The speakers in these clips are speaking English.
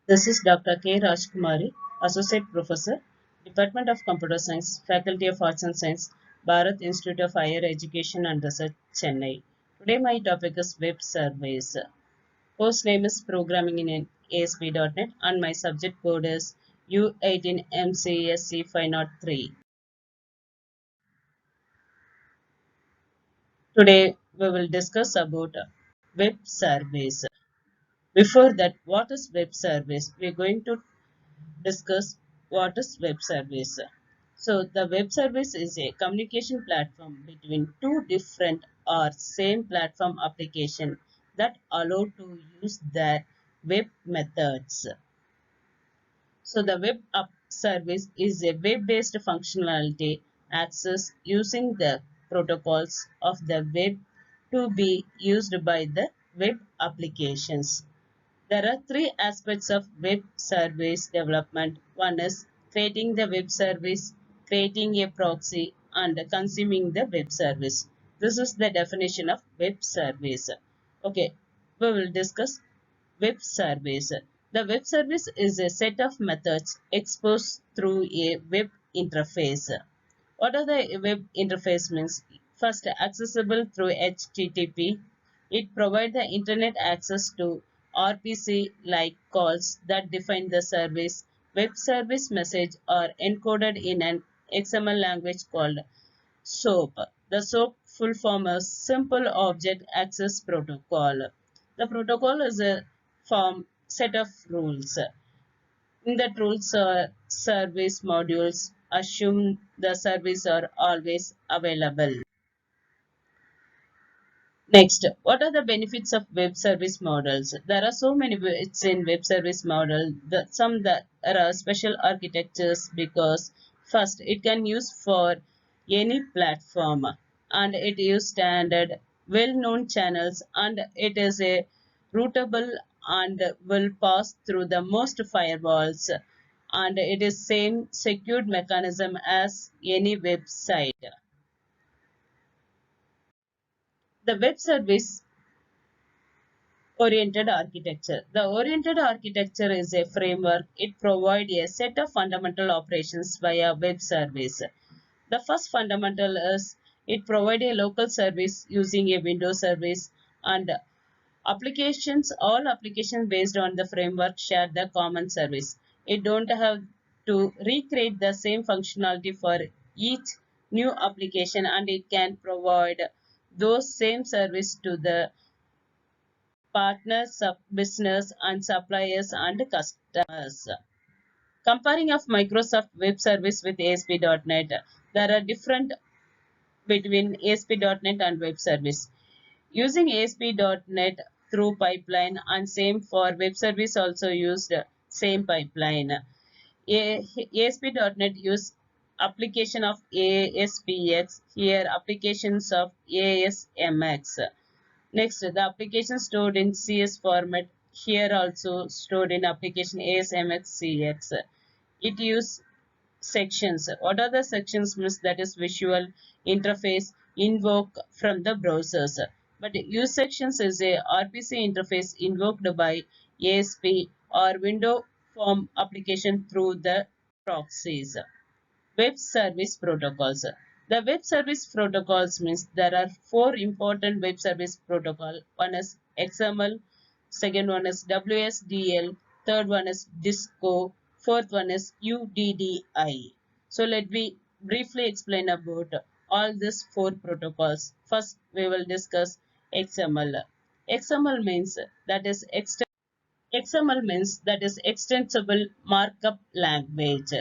This is Dr. K. Rajkumari, Associate Professor, Department of Computer Science, Faculty of Arts and Science, Bharat Institute of Higher Education and Research, Chennai. Today my topic is web surveys. Course name is Programming in ASP.NET and my subject code is U18MCSC503. Today we will discuss about web surveys. Before that, what is web service? We are going to discuss what is web service. So the web service is a communication platform between two different or same platform application that allow to use their web methods. So the web app service is a web-based functionality access using the protocols of the web to be used by the web applications. There are three aspects of web service development. One is creating the web service, creating a proxy, and consuming the web service. This is the definition of web service. Okay, we will discuss web service. The web service is a set of methods exposed through a web interface. What are the web interface means? First, accessible through HTTP. It provides the internet access to RPC-like calls that define the service. Web service message are encoded in an XML language called SOAP. The SOAP full form is Simple Object Access Protocol. The protocol is a form set of rules. In that rules service modules assume the service are always available. Next, what are the benefits of web service models? There are so many benefits in web service model. Some that are special architectures because first it can use for any platform and it use standard well-known channels and it is a routable and will pass through the most firewalls and it is same secured mechanism as any website. The web service oriented architecture. The oriented architecture is a framework. It provides a set of fundamental operations via web service. The first fundamental is it provides a local service using a Windows service and all applications based on the framework share the common service. It don't have to recreate the same functionality for each new application and it can provide those same service to the partners, business and suppliers and customers. Comparing of Microsoft Web Service with ASP.NET, there are different between ASP.NET and Web Service. Using ASP.NET through pipeline and same for Web Service also used same pipeline. ASP.NET use application of ASPX, here applications of ASMX. Next, the application stored in CS format, here also stored in application ASMXCX. It use sections. What are the sections means that is visual interface invoke from the browsers. But use sections is a RPC interface invoked by ASP or window form application through the proxies. Web service protocols. The web service protocols means there are four important web service protocol. One is XML, second one is WSDL, third one is DISCO, fourth one is UDDI. So let me briefly explain about all these four protocols. First, we will discuss XML. XML means that is XML means that is extensible markup language.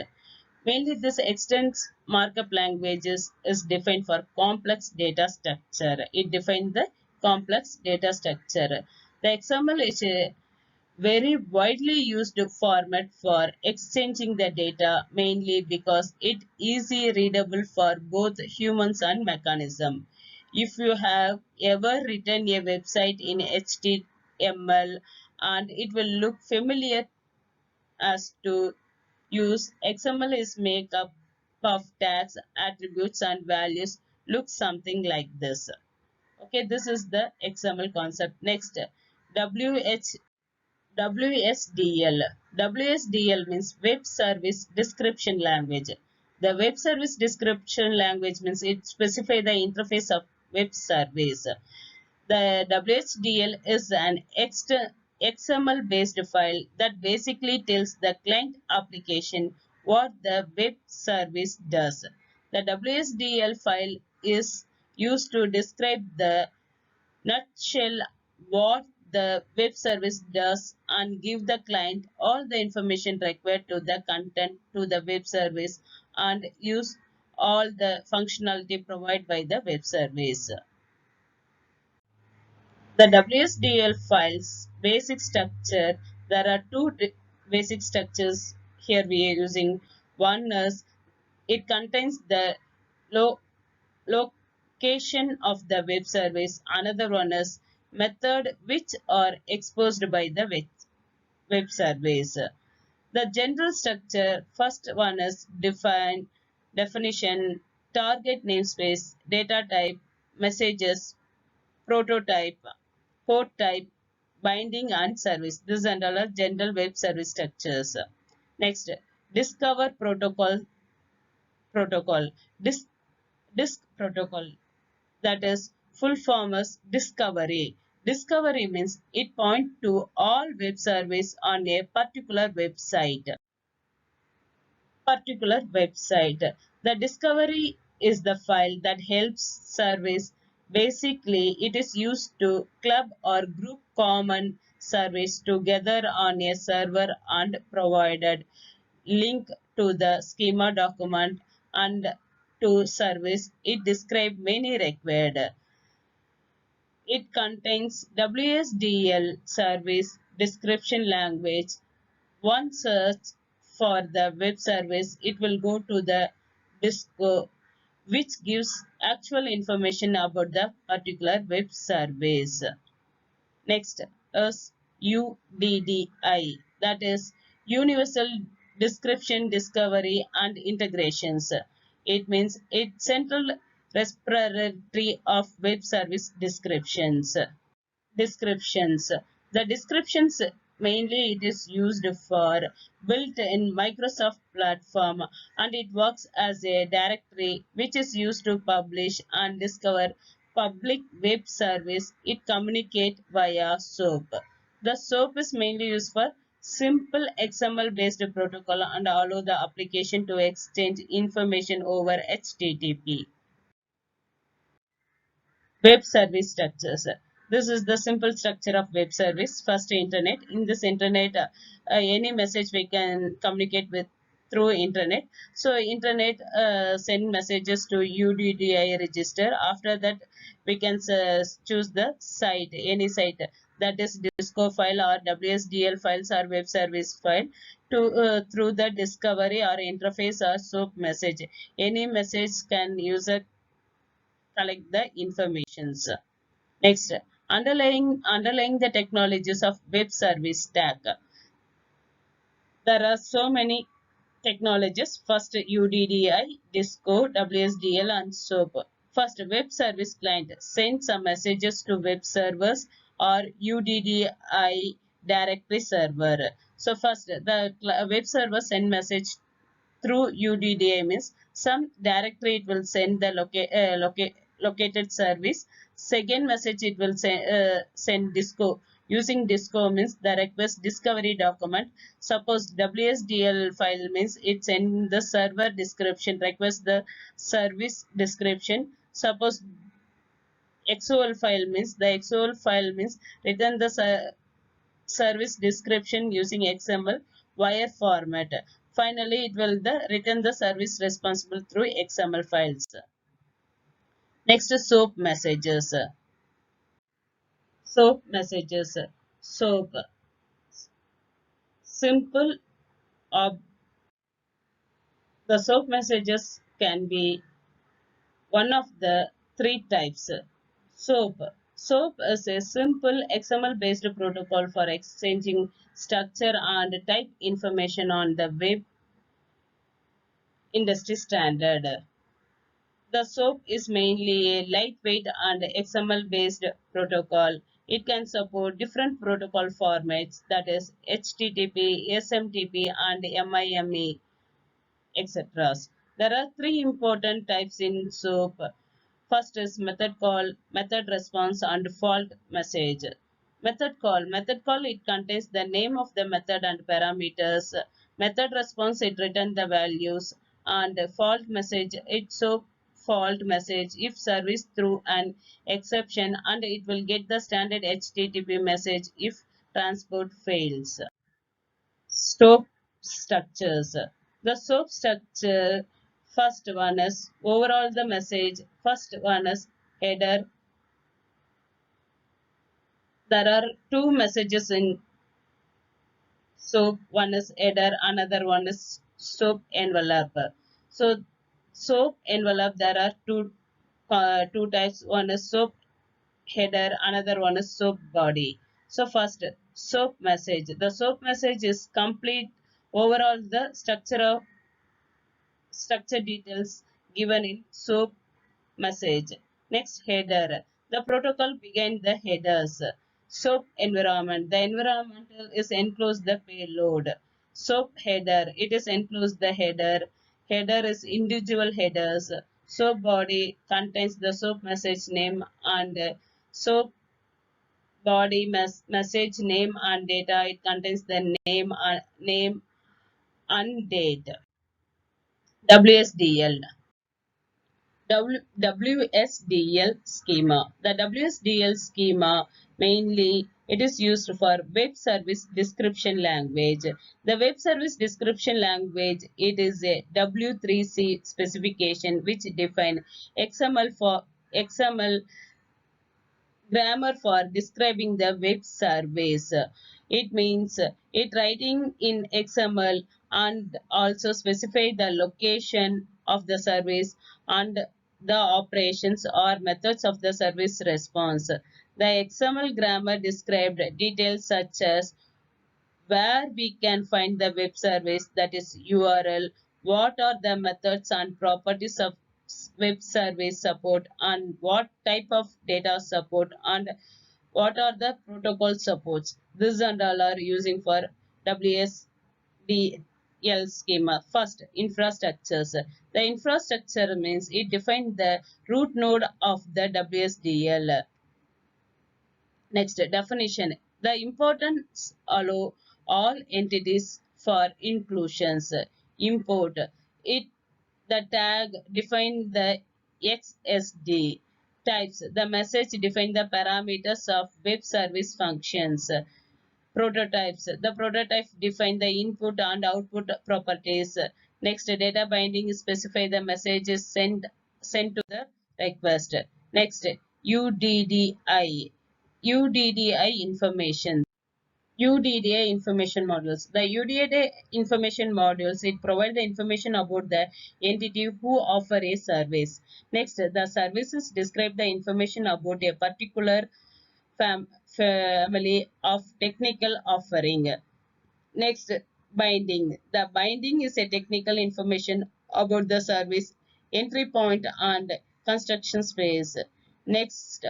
Mainly this extends markup languages is defined for complex data structure. It defines the complex data structure. The XML is a very widely used format for exchanging the data mainly because it is easy readable for both humans and mechanism. If you have ever written a website in HTML and it will look familiar as to use XML is make up of tags, attributes and values looks something like this. Okay, this is the XML concept. Next, WSDL. WSDL means Web Service Description Language. The Web Service Description Language means it specifies the interface of web service. The WSDL is an XML based file that basically tells the client application what the web service does. The WSDL file is used to describe the nutshell what the web service does and give the client all the information required to the content to the web service and use all the functionality provided by the web service. The WSDL files basic structure, there are two basic structures here we are using. One is it contains the lo location of the web service. Another one is method which are exposed by the web service. The general structure, first one is definition, target namespace, data type, messages, prototype, port type, binding and service. This and all are general web service structures. Next, discover protocol. Disk protocol, that is full form is discovery. Discovery means it points to all web service on a particular website. The discovery is the file that helps service. Basically, it is used to club or group common service together on a server and provided link to the schema document and to service. It describes many required. It contains WSDL service description language. One search for the web service, it will go to the Disco, which gives actual information about the particular web service. Next is UDDI, that is Universal Description Discovery and Integrations. It means it's central repository of web service descriptions. The descriptions mainly it is used for built in Microsoft platform and it works as a directory which is used to publish and discover public web service. It communicate via SOAP. The SOAP is mainly used for simple XML based protocol and allow the application to exchange information over HTTP. Web service structures. This is the simple structure of web service. First, internet. In this internet, any message we can communicate with through internet. So internet send messages to UDDI register. After that, we can choose the site, any site, that is Disco file or WSDL files or web service file to through the discovery or interface or SOAP message. Any message can user collect the informations. Next, underlying the technologies of web service stack. There are so many technologies. First, UDDI, Disco, WSDL, and SOAP. First, web service client sends some messages to web servers or UDDI directory server. So first, the web server send message through UDDI means some directory it will send the located service. Second message it will send Disco. Using Disco means the request discovery document. Suppose WSDL file means it send the server description, request the service description. Suppose XOL file means return the service description using XML wire format. Finally, it will return the service responsible through XML files. Next is SOAP messages. SOAP messages. SOAP. Simple. Ob the SOAP messages can be one of the three types. SOAP. SOAP is a simple XML-based protocol for exchanging structure and type information on the web industry standard. The SOAP is mainly a lightweight and XML based protocol. It can support different protocol formats, that is HTTP, SMTP, and MIME, etc. There are three important types in SOAP. First is method call, method response, and fault message. Method call, it contains the name of the method and parameters. Method response, it returns the values. And fault message, it shows fault message if service through an exception, and it will get the standard HTTP message if transport fails. SOAP structures. The SOAP structure, first one is overall the message. First one is header. There are two messages in SOAP. One is header, another one is SOAP envelope. So SOAP envelope, there are two types. One is SOAP header, another one is SOAP body. So first, SOAP message. The SOAP message is complete overall the structure details given in SOAP message. Next, header. The protocol began the headers. SOAP environment. The environmental is enclosed the payload. SOAP header. It is enclosed the header. Header is individual headers. SOAP body contains the SOAP message name and SOAP body message name and data. It contains the name and date. WSDL. WSDL schema. The WSDL schema mainly it is used for web service description language. The web service description language, it is a W3C specification which define XML grammar for describing the web service. It means it writing in XML and also specify the location of the service and the operations or methods of the service response. The XML grammar described details such as where we can find the web service, that is URL, what are the methods and properties of web service support, and what type of data support, and what are the protocol supports. This and all are using for WSDL schema. First, infrastructures. The infrastructure means it defines the root node of the WSDL. Next, definition. The importance allow all entities for inclusions. Import. It the tag define the XSD. Types. The message define the parameters of web service functions. Prototypes. The prototype define the input and output properties. Next, data binding specify the messages sent to the request. Next, UDDI. UDDI information. UDDI information models. The UDDI information models, it provides the information about the entity who offer a service. Next, the services describe the information about a particular family of technical offering. Next, binding. The binding is a technical information about the service, entry point, and construction space. Next,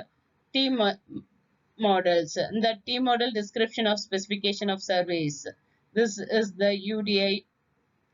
T models. The T model description of specification of service. This is the UDI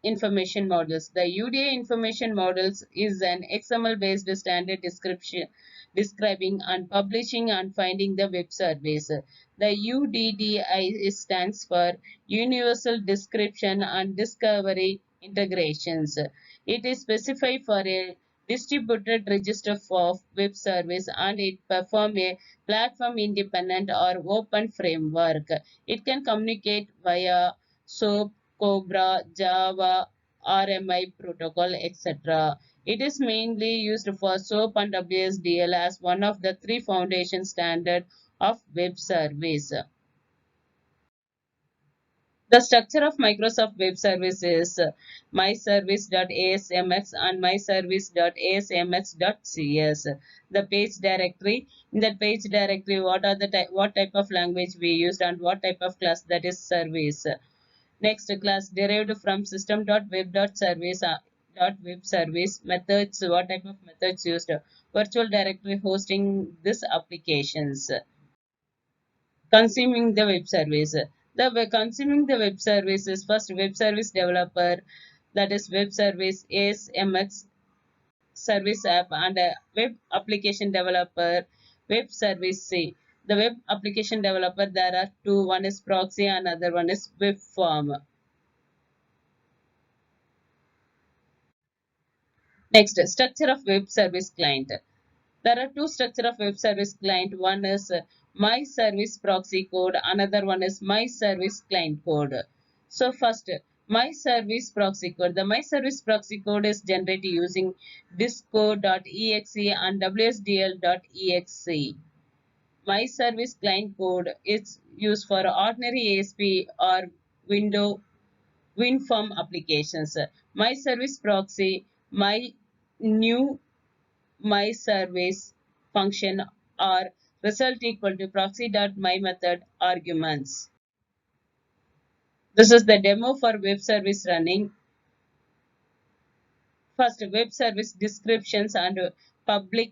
information models. The UDI information models is an XML based standard description describing and publishing and finding the web service. The UDDI stands for Universal Description and Discovery Integrations. It is specified for a distributed register of web service and it perform a platform independent or open framework. It can communicate via SOAP, Cobra, Java, RMI protocol, etc. It is mainly used for SOAP and WSDL as one of the three foundation standards of web service. The structure of Microsoft Web Service is myservice.asmx and myservice.asmx.cs. The page directory. In that page directory, what type of language we used and what type of class, that is service. Next, class derived from system.web.service .web service. Methods. What type of methods used? Virtual directory hosting these applications. Consuming the web service. Consuming the web service is first web service developer, that is web service ASMX service app, and a web application developer web service C. The web application developer, there are two, one is proxy and other one is web form. Next, structure of web service client. There are two structure of web service client. One is my service proxy code, another one is my service client code. So first, my service proxy code. The my service proxy code is generated using disco.exe and wsdl.exe. My service client code is used for ordinary ASP or window WinForm applications. My service proxy, my new my service function or result equal to proxy.my method arguments. This is the demo for web service running. First, web service descriptions and public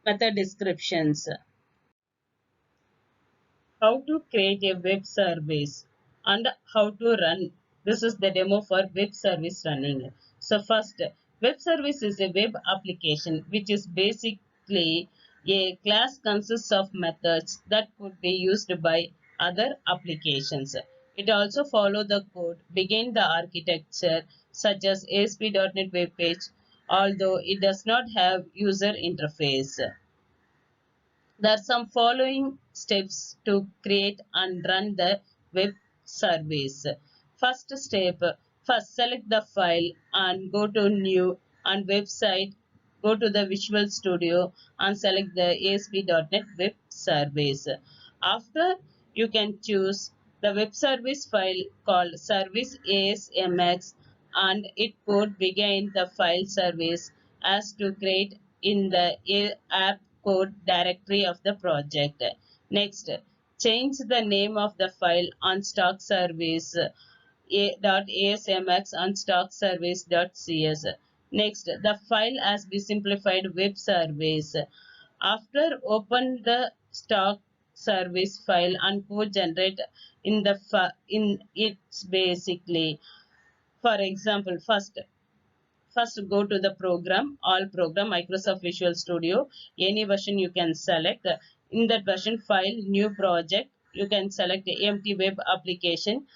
method descriptions. How to create a web service and how to run. This is the demo for web service running. So first, web service is a web application which is basically a class consists of methods that could be used by other applications. It also follow the code begin the architecture such as ASP.NET Web Page, although it does not have user interface. There are some following steps to create and run the web service. First step, first select the file and go to new and website, go to the Visual Studio and select the ASP.NET web service. After, you can choose the web service file called service ASMX and it could begin the file service as to create in the app code directory of the project. Next, change the name of the file on stock service .asmx on stock service.cs. Next, the file has been simplified web service. After open the stock service file and code generate in the in it's basically, for example, first go to the program, all program, Microsoft Visual Studio, any version you can select. In that version file, new project, you can select empty web application.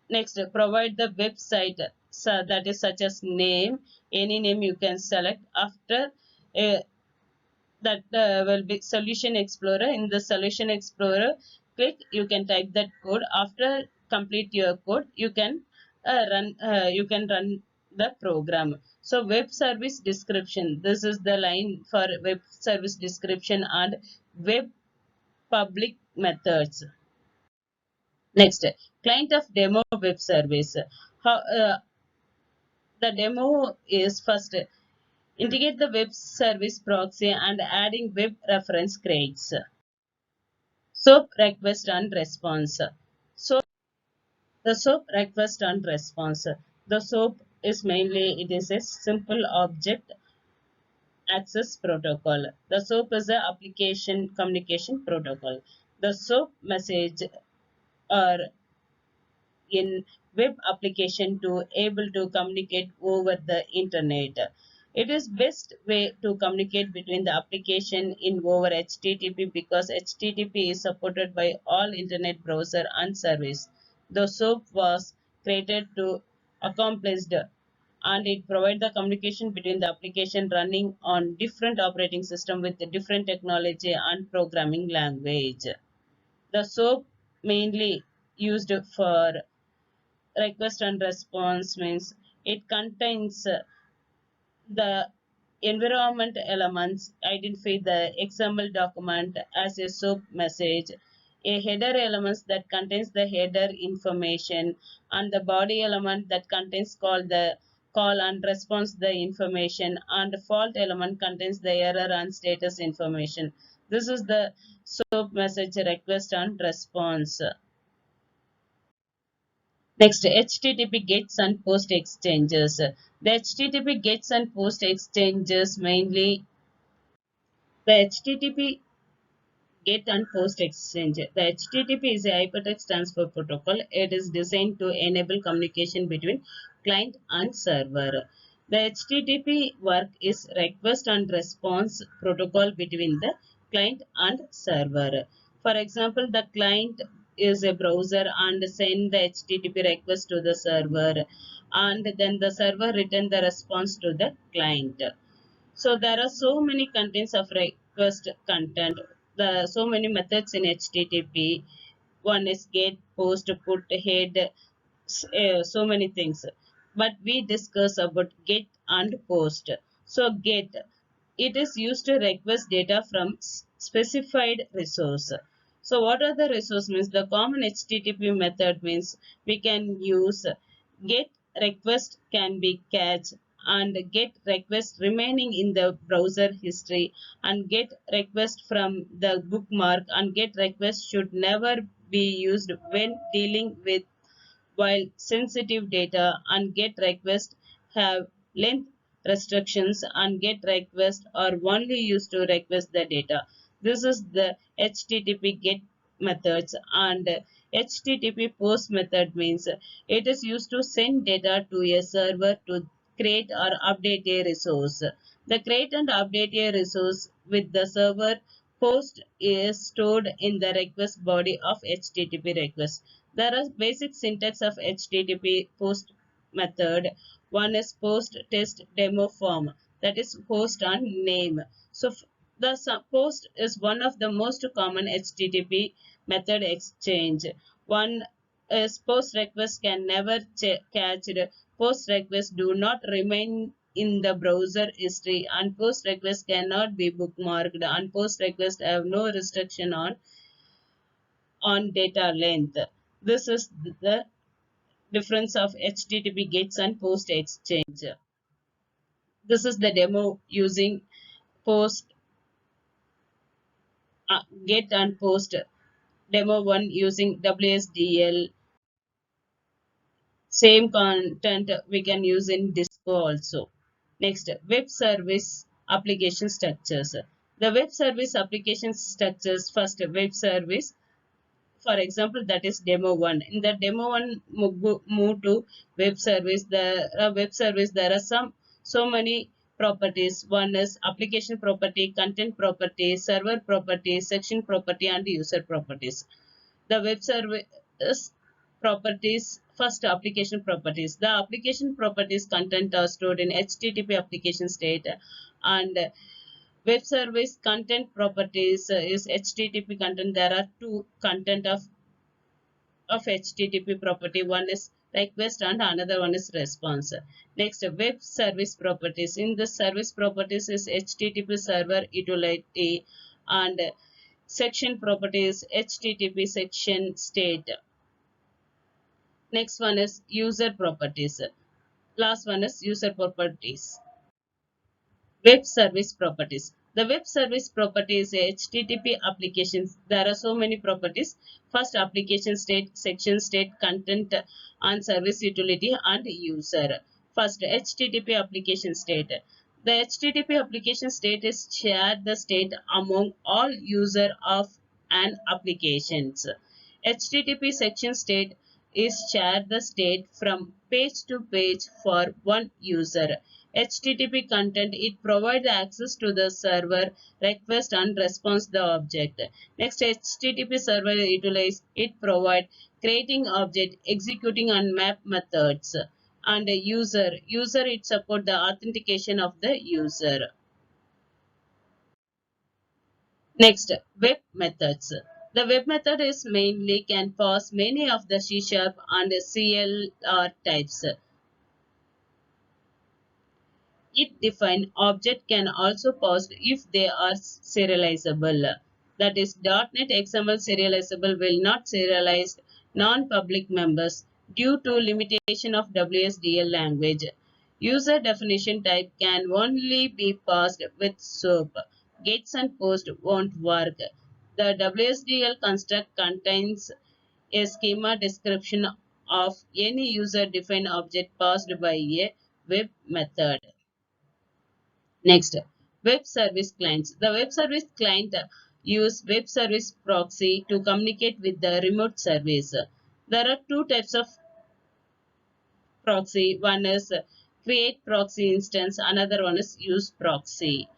Next, provide the website, so that is such as name, any name you can select. After that will be Solution Explorer. In the Solution Explorer, click, you can type that code. After complete your code, you can run the program. So web service description, this is the line for web service description and web public methods. Next, client of demo web service. How, the demo is first integrate the web service proxy and adding web reference crates. SOAP request and response. So the SOAP request and response. The SOAP is mainly, it is a simple object access protocol. The SOAP is a application communication protocol. The SOAP message or in web application to able to communicate over the internet. It is best way to communicate between the application in over HTTP because HTTP is supported by all internet browser and service. The SOAP was created to accomplish and it provides the communication between the application running on different operating system with different technology and programming language. The SOAP mainly used for request and response means it contains the environment elements, identify the XML document as a SOAP message, a header elements that contains the header information, and the body element that contains call and response the information, and fault element contains the error and status information. This is the SOAP message request and response. Next, HTTP gets and post exchanges. The HTTP gets and post exchanges mainly the HTTP Get and post exchange. The HTTP is a hypertext transfer protocol. It is designed to enable communication between client and server. The HTTP work is request and response protocol between the client and server. For example, the client is a browser and send the HTTP request to the server, and then the server return the response to the client. So there are so many contents of request content. The so many methods in HTTP. One is get, post, put, head, so many things. But we discuss about get and post. So get, it is used to request data from specified resource. So what are the resource means? The common HTTP method means we can use get request can be catch, and get request remaining in the browser history, and get request from the bookmark, and get request should never be used when dealing with while sensitive data, and get request have length restrictions, and get request are only used to request the data. This is the HTTP get methods. And HTTP post method means it is used to send data to a server to create or update a resource. The create and update a resource with the server post is stored in the request body of HTTP request. There are basic syntax of HTTP post method. One is post test demo form, that is host and name. So the post is one of the most common HTTP method exchange. One is post request can never catched. Post requests do not remain in the browser history, and post requests cannot be bookmarked, and post requests have no restriction on data length. This is the difference of HTTP gets and post exchange. This is the demo using post get and post. Demo 1 using WSDL. Same content we can use in Disco also. Next, web service application structures. The web service application structures, first web service, for example, that is demo 1. In the demo 1 move to web service. The web service, there are so many properties. One is application property, content property, server property, section property, and user properties. The web service properties, first application properties. The application properties content are stored in HTTP application state, and web service content properties is HTTP content. There are two content of HTTP property. One is request and another one is response. Next, web service properties. In the service properties is HTTP server utility, and section properties HTTP section state. Next one is user properties. Last one is user properties. Web service properties. The web service property is a HTTP applications. There are so many properties. First, application state, section state, content and service utility, and user. First, HTTP application state. The HTTP application state is shared the state among all user of an applications. HTTP section state is shared the state from page to page for one user. HTTP content, it provides access to the server, request and response the object. Next, HTTP server utilize, it provide creating object, executing and map methods. And user it support the authentication of the user. Next, web methods. The web method is mainly can pass many of the C# and CLR types. It defined object can also pass if they are serializable. That is, .NET XML serializable will not serialize non-public members due to limitation of WSDL language. User definition type can only be passed with SOAP. Gets and post won't work. The WSDL construct contains a schema description of any user-defined object passed by a web method. Next, web service clients. The web service client use web service proxy to communicate with the remote service. There are two types of proxy. One is create proxy instance, another one is use proxy.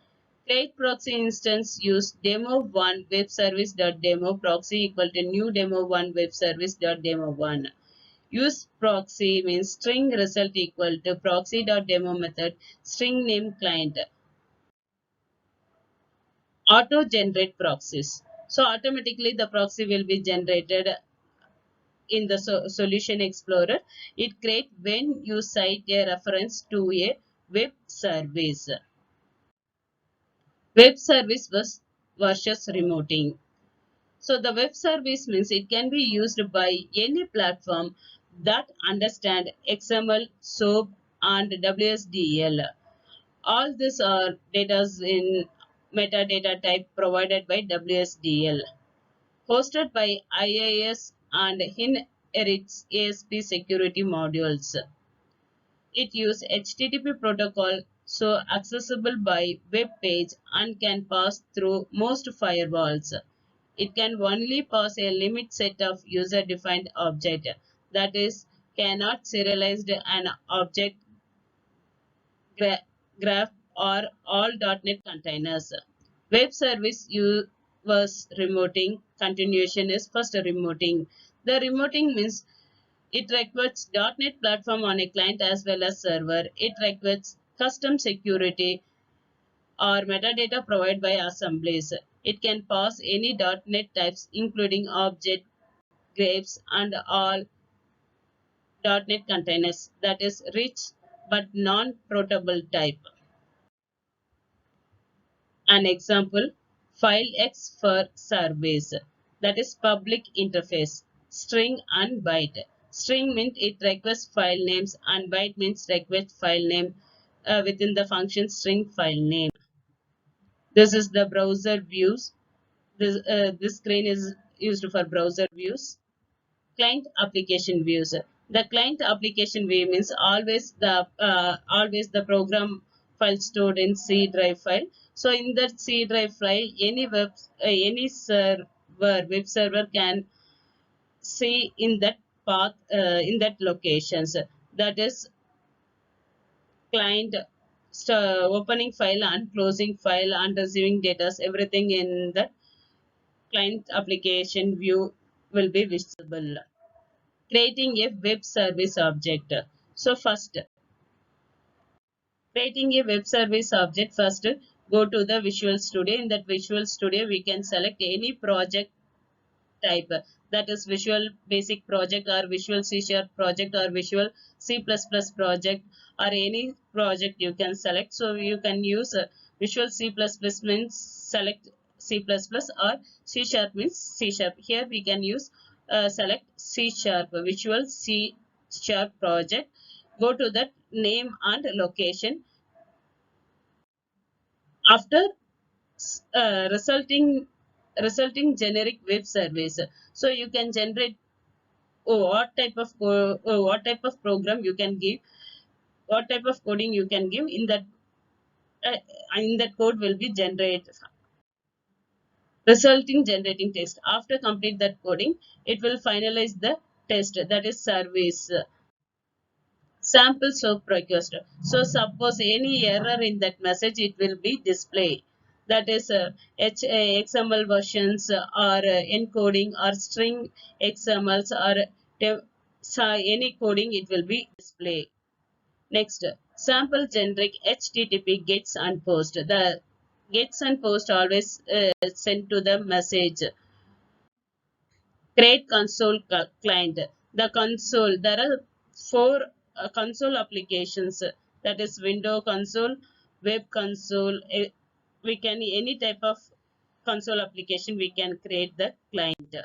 Create proxy instance use demo1 web service dot demo proxy equal to new demo1 web service dot demo1. Use proxy means string result equal to proxy dot demo method string name client. Auto generate proxies. So automatically the proxy will be generated in the solution explorer. It creates when you cite a reference to a web service. Web service versus remoting. So the web service means it can be used by any platform that understand XML, SOAP, and WSDL. All these are data in metadata type provided by WSDL. Hosted by IIS and inherits ASP security modules. It uses HTTP protocol so accessible by web page and can pass through most firewalls. It can only pass a limit set of user-defined object, that is, cannot serialize an object graph or all .NET containers. Web service was remoting. Continuation is first remoting. The remoting means it requires .NET platform on a client as well as server. It requires custom security or metadata provided by assemblies. It can pass any .NET types including object, grapes, and all .NET containers, that is rich but non-portable type. An example, file X for service, that is public interface, string and byte. String means it requests file names and byte means request file name within the function string file name. This is the browser views. This screen is used for browser views. Client application views. The client application view means always the program file stored in C drive file. So in that C drive file, any server web server can see in that path in that locations. That is client opening file and closing file and receiving data. Everything in the client application view will be visible. Creating a web service object. So first, creating a web service object, first go to the Visual Studio. In that Visual Studio, we can select any project type, that is Visual Basic project or Visual C# project or Visual C++ project or any project you can select. So you can use Visual C++ means select C++ or C# means C#. Here we can use select C#, Visual C# project. Go to that name and location. After resulting generic web service, so you can generate what type of program you can give, what type of coding you can give uh, in that code will be generated. Resulting generating test. After complete that coding, it will finalize the test, that is service. Sample soap request. So suppose any error in that message, it will be displayed. That is XML versions or encoding or string XMLs or any coding, it will be displayed. Next, sample generic HTTP gets and post. The gets and post always sent to the message. Create console client. The console, there are four console applications, that is window console, web console. We can any type of console application we can create the client.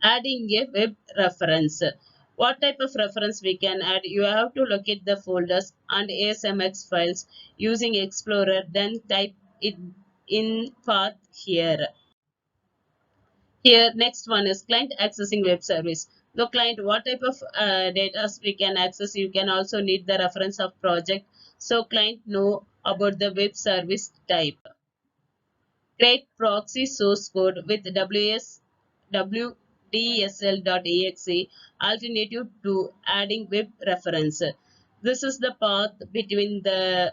Adding a web reference. What type of reference we can add? You have to locate the folders and ASMX files using Explorer, then type it in path here. Here, next one is client accessing web service. The client, what type of data we can access? You can also need the reference of project. So client know about the web service type. Create proxy source code with wdsl.exe alternative to adding web reference. This is the path between the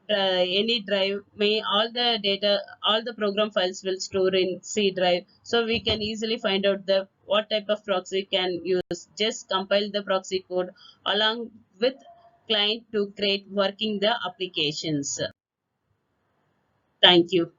any drive. May all the program files will store in C drive, so we can easily find out the what type of proxy can use. Just compile the proxy code along with client to create working the applications. Thank you.